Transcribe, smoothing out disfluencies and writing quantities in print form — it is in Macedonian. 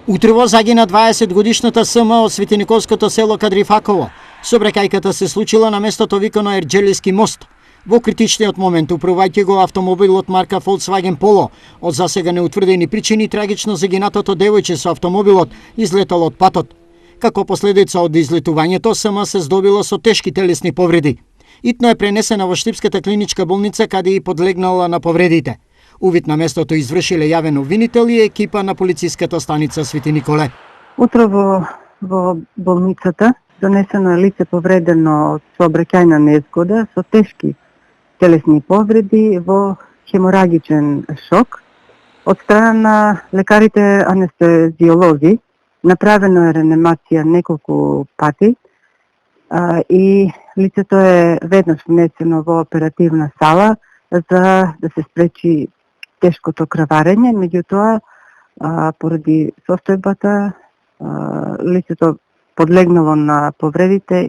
Утрово загина 20-годишната СМ од Светиниковското село Кадрифаково. Собрекајката се случила на местото викано Ерџелиски мост. Во критичниот момент, управувајќи го автомобилот марка Volkswagen Polo, од засега неутврдени причини трагично загинатото девојче со автомобилот излетал од патот. Како последица од излетувањето, СМ се здобила со тешки телесни повреди. Итно е пренесена во Штипската клиничка болница, каде и подлегнала на повредите. Увид на местото извршиле јавен обвинител и екипа на полициската станица Свети Николе. Утро во болницата донесено е лице повредено од сообраќајна незгода со тешки телесни повреди во хеморагичен шок. Од страна на лекарите анестезиолози направено е реанимација неколку пати и лицето е веднаш внесено во оперативна сала за да се спречи тешкото краварење, меѓутоа поради состојбата лицето подлегнало на повредите